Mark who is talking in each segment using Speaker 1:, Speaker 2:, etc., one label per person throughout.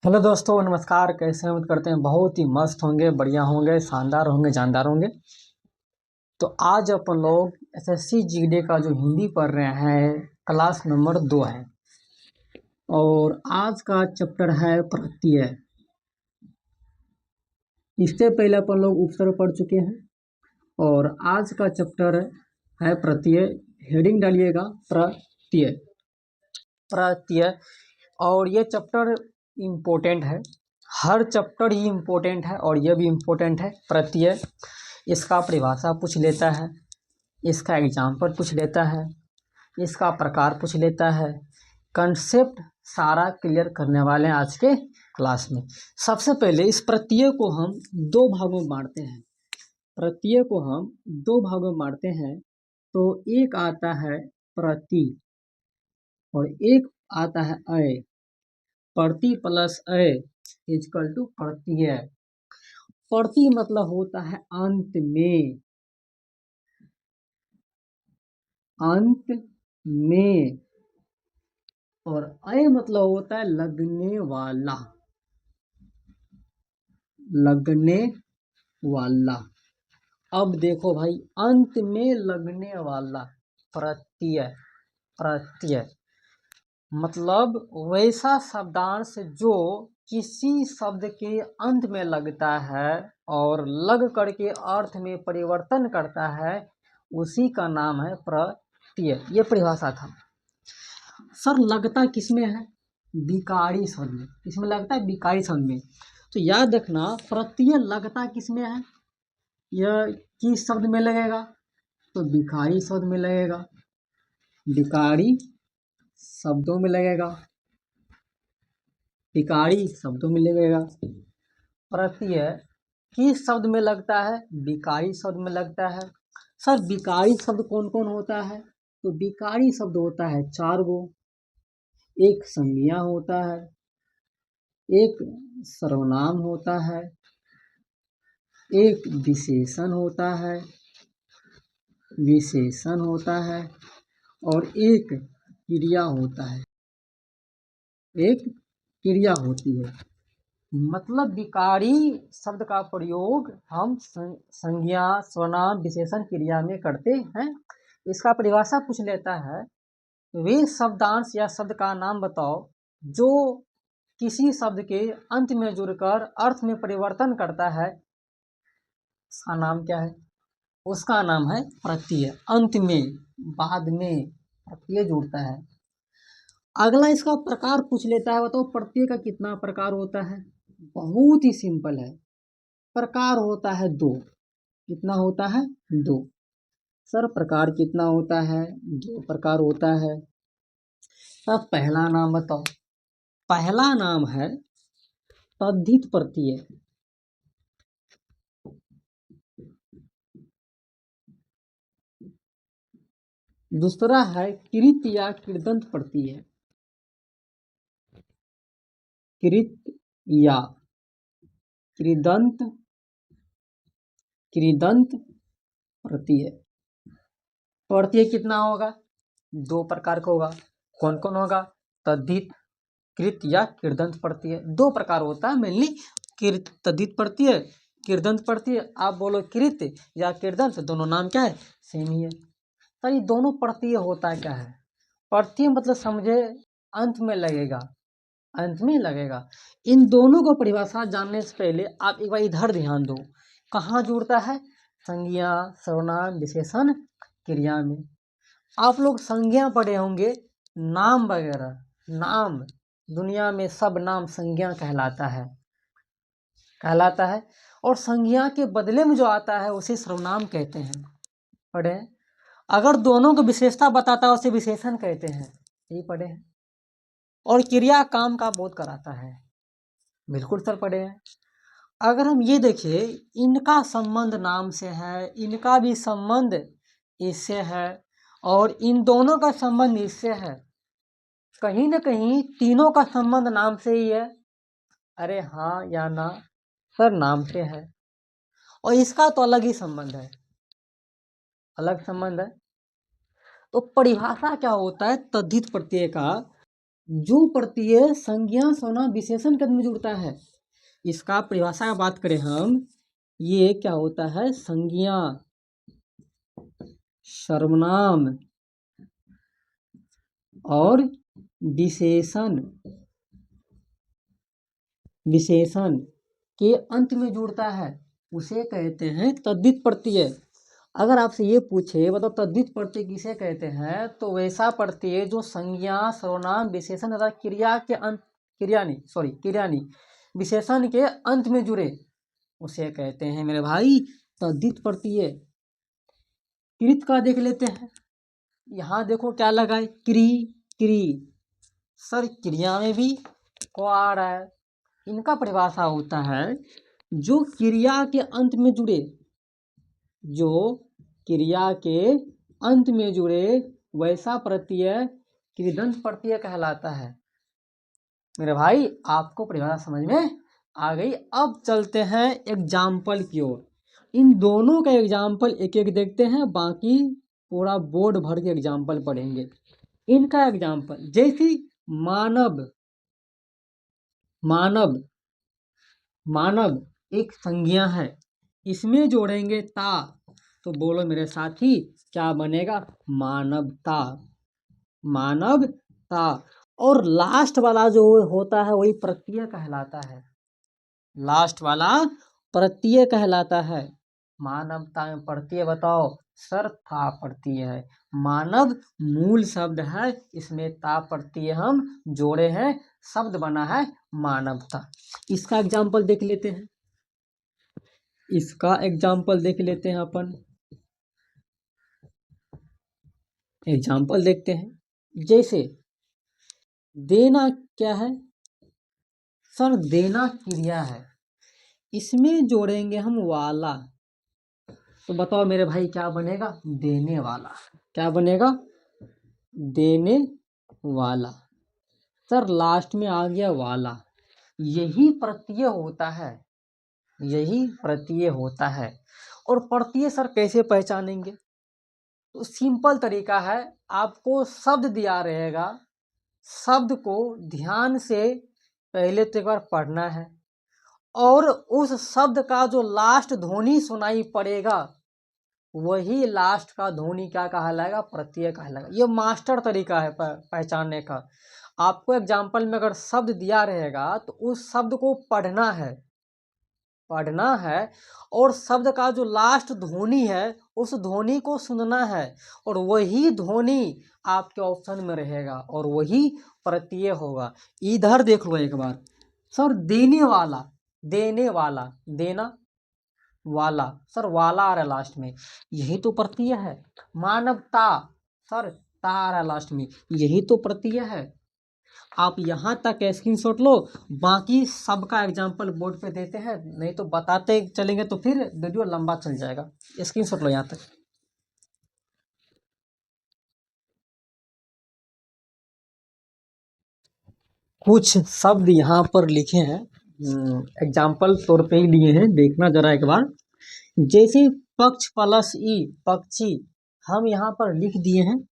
Speaker 1: Hello दोस्तों, नमस्कार। कैसे हैं? उम्मीद करते हैं बहुत ही मस्त होंगे, बढ़िया होंगे, शानदार होंगे, जानदार होंगे। तो आज अपन लोग एसएससी जीडी का जो हिंदी पढ़ रहे हैं, क्लास नंबर 2 है। और आज का चैप्टर है प्रत्यय। इससे पहले अपन लोग उपसर्ग पढ़ चुके हैं और आज का चैप्टर है प्रत्यय। हेडिंग डालिएगा प्रत्यय। प्रत्यय। और ये चैप्टर इम्पोर्टेंट है। हर चैप्टर ही इम्पोर्टेंट है और ये भी इम्पोर्टेंट है। प्रत्यय, इसका परिभाषा पूछ लेता है, इसका एग्जाम्पल पूछ लेता है, इसका प्रकार पूछ लेता है। कंसेप्ट सारा क्लियर करने वाले हैं आज के क्लास में। सबसे पहले इस प्रत्यय को हम दो भागों में बांटते हैं। प्रत्यय को हम दो भागों में बांटते हैं। तो एक आता है प्रति और एक आता है अय। प्रति प्लस अय इक्वल टू प्रत्यय। प्रति मतलब होता है अंत में, अंत में। और अय मतलब होता है लगने वाला, लगने वाला। अब देखो भाई, अंत में लगने वाला प्रत्यय। प्रत्यय मतलब वैसा शब्दांश जो किसी शब्द के अंत में लगता है और लग करके अर्थ में परिवर्तन करता है, उसी का नाम है प्रत्यय। ये परिभाषा था। सर लगता किसमें है? विकारी शब्द में। किसमें लगता है? विकारी शब्द में। तो याद रखना, प्रत्यय लगता किसमें है? यह किस शब्द में लगेगा? तो विकारी शब्द में लगेगा, विकारी शब्दों में लगेगा, विकारी शब्दों में लगेगा। प्रत्यय किस शब्द में लगता है? विकारी शब्द में लगता है। सर विकारी शब्द कौन कौन होता है? तो विकारी शब्द होता है 4 गो। एक संज्ञा होता है, एक सर्वनाम होता है, एक विशेषण होता है, विशेषण होता है और एक क्रिया होता है, एक क्रिया होती है। मतलब विकारी शब्द का प्रयोग हम संज्ञा, सर्वनाम, विशेषण, क्रिया में करते हैं। इसका परिभाषा पूछ लेता है, वे शब्दांश या शब्द का नाम बताओ जो किसी शब्द के अंत में जुड़कर अर्थ में परिवर्तन करता है, उसका नाम क्या है? उसका नाम है प्रत्यय। अंत में, बाद में प्रत्यय जुड़ता है। अगला इसका प्रकार पूछ लेता है, बताओ प्रत्यय का कितना प्रकार होता है? बहुत ही सिंपल है। प्रकार होता है 2। कितना होता है? 2। सर प्रकार कितना होता है? 2 प्रकार होता है। अब पहला नाम बताओ। पहला नाम है तद्धित प्रत्यय। दूसरा है कृत या कृदंत प्रत्यय। कृत या कृदंत, कृदंत प्रत्यय। प्रत्यय कितना होगा? 2 प्रकार का होगा। कौन कौन होगा? तद्धित, कृत या कृदंत प्रत्यय। 2 प्रकार होता है मेनली। कृत, तद्धित प्रत्यय, कृदंत प्रत्यय। आप बोलो कृत या कृदंत, दोनों नाम क्या है? सेम ही है। तो ये दोनों प्रत्यय होता क्या है? प्रत्यय मतलब समझे अंत में लगेगा, अंत में लगेगा। इन दोनों को परिभाषा जानने से पहले आप एक बार इधर ध्यान दो। कहाँ जुड़ता है? संज्ञा, सर्वनाम, विशेषण, क्रिया में। आप लोग संज्ञा पढ़े होंगे, नाम वगैरह। नाम, दुनिया में सब नाम संज्ञा कहलाता है, कहलाता है। और संज्ञा के बदले में जो आता है उसे सर्वनाम कहते हैं। पढ़े? अगर दोनों को विशेषता बताता है उसे विशेषण कहते हैं। यही पढ़े हैं। और क्रिया काम का बोध कराता है। बिल्कुल सर पढ़े हैं। अगर हम ये देखें, इनका संबंध नाम से है, इनका भी संबंध इससे है और इन दोनों का संबंध इससे है। कहीं ना कहीं तीनों का संबंध नाम से ही है। अरे हाँ या ना? सर नाम से है। और इसका तो अलग ही संबंध है, अलग संबंध है। तो परिभाषा क्या होता है तद्धित प्रत्यय का? जो प्रत्यय संज्ञा सर्वनाम विशेषण के अंत में जुड़ता है, इसका परिभाषा का बात करें हम, ये क्या होता है, संज्ञा सर्वनाम और विशेषण के अंत में जुड़ता है, उसे कहते हैं तद्धित प्रत्यय। अगर आपसे ये पूछे बताओ तद्धित प्रत्यय किसे कहते हैं, तो वैसा प्रत्यय जो संज्ञा सर्वनाम विशेषण तथा क्रिया नहीं विशेषण के अंत में जुड़े, उसे कहते हैं मेरे भाई तद्धित प्रत्यय। कृत का देख लेते हैं, यहाँ देखो क्या लगा है, क्री। सर क्रिया में भी को आ रहा है। इनका परिभाषा होता है जो क्रिया के अंत में जुड़े, जो क्रिया के अंत में जुड़े वैसा प्रत्यय कृदंत प्रत्यय कहलाता है। मेरे भाई आपको परिभाषा समझ में आ गई। अब चलते हैं एग्जाम्पल की ओर। इन दोनों का एग्जाम्पल एक एक देखते हैं, बाकी पूरा बोर्ड भर के एग्जाम्पल पढ़ेंगे। इनका एग्जाम्पल जैसे मानव एक संज्ञा है, इसमें जोड़ेंगे ता, तो बोलो मेरे साथी क्या बनेगा, मानवता। और लास्ट वाला जो होता है वही प्रत्यय कहलाता है, लास्ट वाला प्रत्यय कहलाता है। मानवता में प्रत्यय बताओ, सर था प्रत्यय है। मानव मूल शब्द है, इसमें ता प्रत्यय हम जोड़े हैं, शब्द बना है मानवता। इसका एग्जाम्पल देख लेते हैं, अपन एग्जाम्पल देखते हैं। जैसे देना क्या है, सर देना क्रिया है, इसमें जोड़ेंगे हम वाला, तो बताओ मेरे भाई क्या बनेगा, देने वाला। क्या बनेगा, देने वाला। सर लास्ट में आ गया वाला, यही प्रत्यय होता है। और प्रत्यय सर कैसे पहचानेंगे, तो सिंपल तरीका है, आपको शब्द दिया रहेगा, शब्द को ध्यान से पहले तो एक बार पढ़ना है, और उस शब्द का जो लास्ट ध्वनि सुनाई पड़ेगा वही लास्ट का ध्वनि क्या कहलाएगा, प्रत्यय कहलाएगा। ये मास्टर तरीका है पहचानने का। आपको एग्जाम्पल में अगर शब्द दिया रहेगा तो उस शब्द को पढ़ना है और शब्द का जो लास्ट ध्वनि है उस ध्वनि को सुनना है, और वही ध्वनि आपके ऑप्शन में रहेगा और वही प्रत्यय होगा। इधर देख लो एक बार, सर देने वाला देना वाला, सर वाला आ रहा है लास्ट में, यही तो प्रत्यय है। मानवता, सर ता आ रहा है लास्ट में, यही तो प्रत्यय है। आप यहाँ तक स्क्रीनशॉट लो, बाकी सबका एग्जाम्पल बोर्ड पे देते हैं, नहीं तो बताते चलेंगे तो फिर वीडियो लंबा चल जाएगा। स्क्रीनशॉट लो यहाँ तक। कुछ शब्द यहाँ पर लिखे हैं, एग्जाम्पल तौर पे ही लिए हैं, देखना जरा एक बार। जैसे पक्ष प्लस ई, पक्षी, हम यहाँ पर लिख दिए हैं,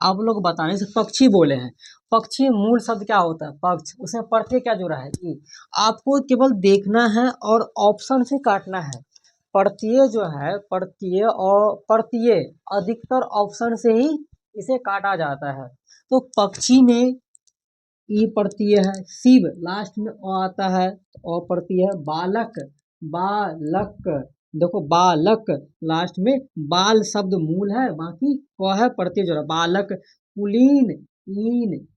Speaker 1: आप लोग बताने से पक्षी बोले हैं। पक्षी मूल शब्द क्या होता है, पक्ष, उसमें प्रत्यय क्या जुड़ा है, ई। आपको केवल देखना है और ऑप्शन से काटना है। प्रत्यय जो है, प्रत्यय अधिकतर ऑप्शन से ही इसे काटा जाता है। तो पक्षी में ई प्रत्यय है, शिव लास्ट में अ आता है, अ प्रत्यय है। बालक, देखो बालक लास्ट में, बाल शब्द मूल है, बाकी क है प्रत्यय जो है, बालक।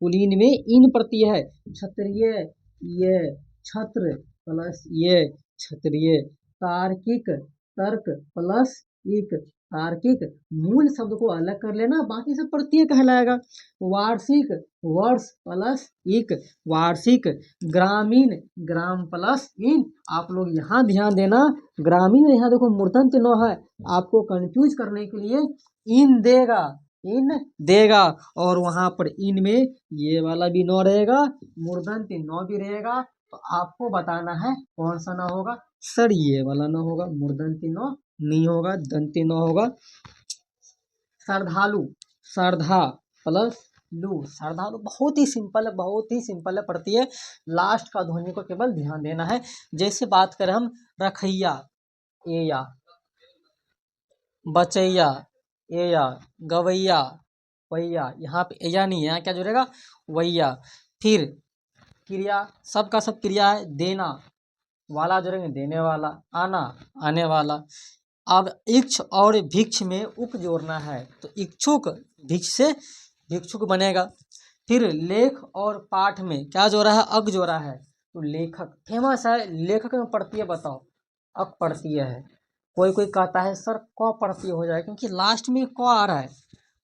Speaker 1: पुलीन में इन प्रत्यय है। क्षत्रिय, ये छत्र प्लस ये क्षत्रिय। तार्किक, तर्क प्लस इक तार्किक। मूल शब्द को अलग कर लेना, बाकी सब प्रत्यय कहलाएगा। वार्षिक, वर्ष प्लस इक वार्षिक। ग्रामीण, ग्राम प्लस इन। आप लोग यहाँ ध्यान देना, ग्रामीण यहाँ देखो मूर्धन्य न है, आपको कंफ्यूज करने के लिए इन देगा, और वहां पर इन में ये वाला भी न रहेगा, मूर्धन्य न भी रहेगा। तो आपको बताना है कौन सा ना होगा, सर ये वाला ना होगा, मूर्धन्य न नहीं होगा, दंत्य न होगा। श्रद्धालु, श्रद्धा प्लस लू। श्रद्धालु बहुत ही सिंपल है, बहुत ही सिंपल है पढ़ती है। लास्ट का ध्वनि को केवल ध्यान देना है। जैसे बात करें हम रखैया, एया, बचैया, एया, गवैया, वैया, यहाँ पे एया नहीं है, यहाँ क्या जुड़ेगा, वैया। फिर क्रिया, सबका सब क्रिया है, देना वाला जुड़ेंगे, देने वाला, आना आने वाला। अब इक्ष और भिक्ष में उक जोड़ना है तो इच्छुक भिक्ष से भिक्षुक बनेगा। फिर लेख और पाठ में क्या जोड़ा है, अग जोड़ा है तो लेखक। फेमस है, लेखक में पढ़ती है बताओ, अक पढ़ती है। कोई कोई कहता है सर क पढ़ती हो जाए, क्योंकि लास्ट में क आ रहा है,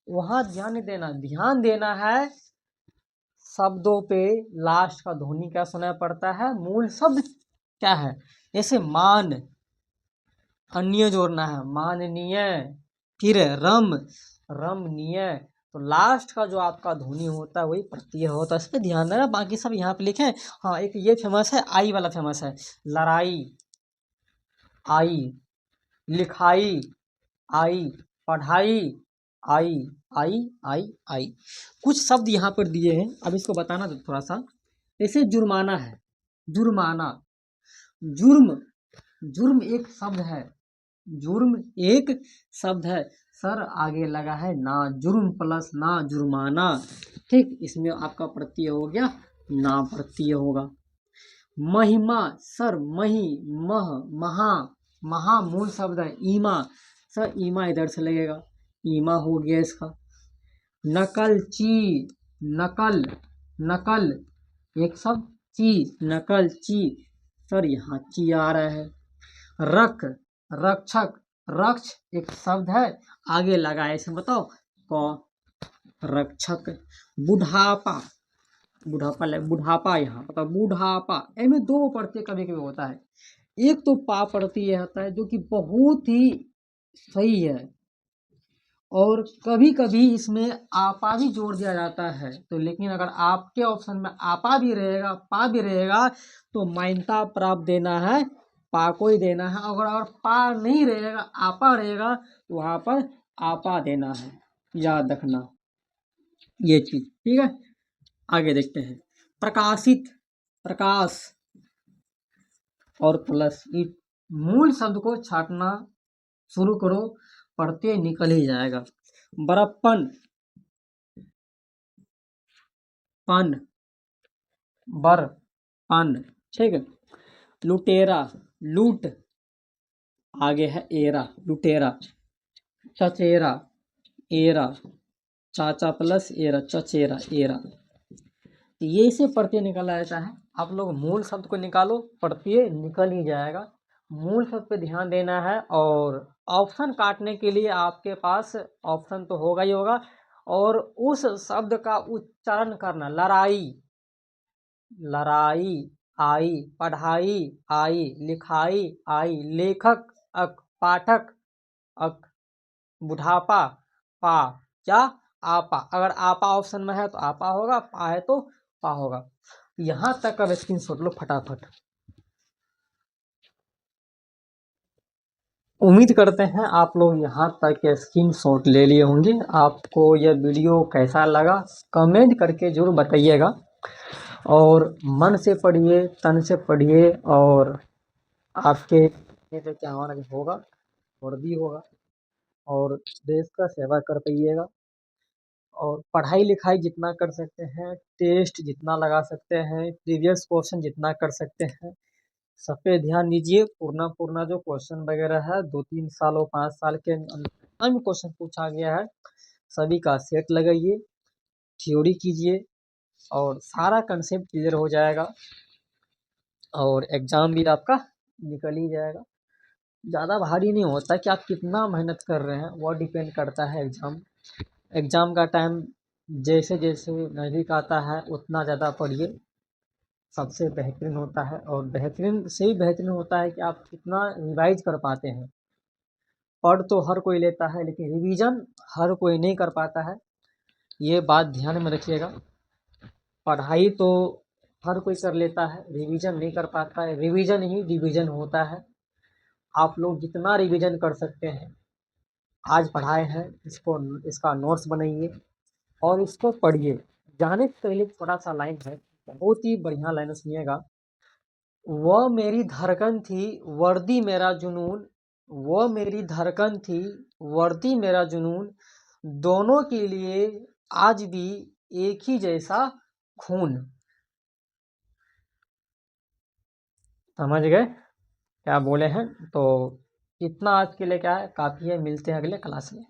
Speaker 1: वहां ध्यान नहीं देना, ध्यान देना है शब्दों पे। लास्ट का ध्वनि क्या सुनाई पड़ता है, मूल शब्द क्या है। जैसे मान, अन्य जोड़ना है, माननीय। फिर रम, रमणीय। तो लास्ट का जो आपका ध्वनि होता है वही प्रत्यय होता है, इस पे ध्यान देना। बाकी सब यहाँ पे लिखे। हाँ, एक ये फेमस है, आई वाला फेमस है, लड़ाई, आई, लिखाई, आई, पढ़ाई, आई, आई, आई, आई। कुछ शब्द यहाँ पर दिए हैं, अब इसको बताना तो थोड़ा सा। जैसे जुर्माना है, जुर्माना, जुर्म, जुर्म एक शब्द है, जुर्म एक शब्द है। सर आगे लगा है ना, जुर्म प्लस ना, जुर्माना। ठीक, इसमें आपका प्रत्यय हो गया, ना प्रत्यय होगा। महिमा, सर मही, मह, महा, महा मूल शब्द है, ईमा, सर ईमा इधर से लगेगा, ईमा हो गया इसका। नकलची, नकल, नकल एक शब्द, ची, नकलची, सर यहाँ ची आ रहा है। रख, रक्षक, रक्ष एक शब्द है, आगे लगाए इसे बताओ, क, रक्षक। बुढ़ापा, बुढ़ापा, बुढ़ापा यहाँ पता, बुढ़ापा इनमें दो प्रत्यय कभी कभी होता है। एक तो पा प्रत्यय होता है जो कि बहुत ही सही है, और कभी कभी इसमें आपा भी जोड़ दिया जाता है। तो लेकिन अगर आपके ऑप्शन में आपा भी रहेगा, पा भी रहेगा, तो मान्यता प्राप्त देना है, पा को ही देना है। अगर पा नहीं रहेगा, आपा रहेगा, तो वहां पर आपा देना है, याद रखना ये चीज। ठीक है, आगे देखते हैं। प्रकाशित, प्रकाश और प्लस इट, मूल शब्द को छाटना शुरू करो, प्रत्यय निकल ही जाएगा। बड़प्पन, पन, बर, पन। ठीक है। लुटेरा, लूट, आगे है एरा, लुटेरा। चचेरा, एरा, चाचा प्लस एरा, चचेरा, एरा। ये से प्रत्यय निकला जाता है। आप लोग मूल शब्द को निकालो, प्रत्यय निकल ही जाएगा। मूल शब्द पे ध्यान देना है, और ऑप्शन काटने के लिए आपके पास ऑप्शन तो होगा ही होगा, और उस शब्द का उच्चारण करना। लड़ाई, लड़ाई, आई, पढ़ाई, आई, लिखाई, आई, लेखक, अक, पाठक, अक, बुढ़ापा, पा, क्या, आपा। अगर आपा ऑप्शन में है तो आपा होगा, पा है तो पा होगा। यहाँ तक अब स्क्रीनशॉट लो फटाफट। उम्मीद करते हैं आप लोग यहाँ तक स्क्रीनशॉट ले लिए होंगे। आपको यह वीडियो कैसा लगा कमेंट करके जरूर बताइएगा, और मन से पढ़िए, तन से पढ़िए, और आपके से क्या होगा, वर्दी होगा, और देश का सेवा कर पाइएगा। और पढ़ाई लिखाई जितना कर सकते हैं, टेस्ट जितना लगा सकते हैं, प्रीवियस क्वेश्चन जितना कर सकते हैं, सब पे ध्यान दीजिए। पुराना जो क्वेश्चन वगैरह है 2-3 साल और 5 साल के अंदर में क्वेश्चन पूछा गया है, सभी का सेट लगाइए, थ्योरी कीजिए, और सारा कंसेप्ट क्लियर हो जाएगा, और एग्जाम भी आपका निकल ही जाएगा। ज़्यादा भारी नहीं होता कि आप कितना मेहनत कर रहे हैं, वो डिपेंड करता है एग्ज़ाम का टाइम जैसे जैसे नज़दीक आता है उतना ज़्यादा पढ़िए, सबसे बेहतरीन होता है। और बेहतरीन से ही बेहतरीन होता है कि आप कितना रिवाइज कर पाते हैं। पढ़ तो हर कोई लेता है, लेकिन रिवीजन हर कोई नहीं कर पाता है, ये बात ध्यान में रखिएगा। पढ़ाई तो हर कोई कर लेता है, रिवीजन नहीं कर पाता है, रिवीजन ही डिवीजन होता है। आप लोग जितना रिवीजन कर सकते हैं, आज पढ़ाए हैं इसको, इसका नोट्स बनाइए, और इसको पढ़िए। जाने से पहले थोड़ा सा लाइन है, बहुत ही बढ़िया लाइन सुनिएगा। वह मेरी धड़कन थी, वर्दी मेरा जुनून, वह मेरी धड़कन थी, वर्दी मेरा जुनून, दोनों के लिए आज भी एक ही जैसा खून। समझ गए क्या बोले हैं? तो इतना आज के लिए क्या है, काफी है। मिलते हैं अगले क्लास में।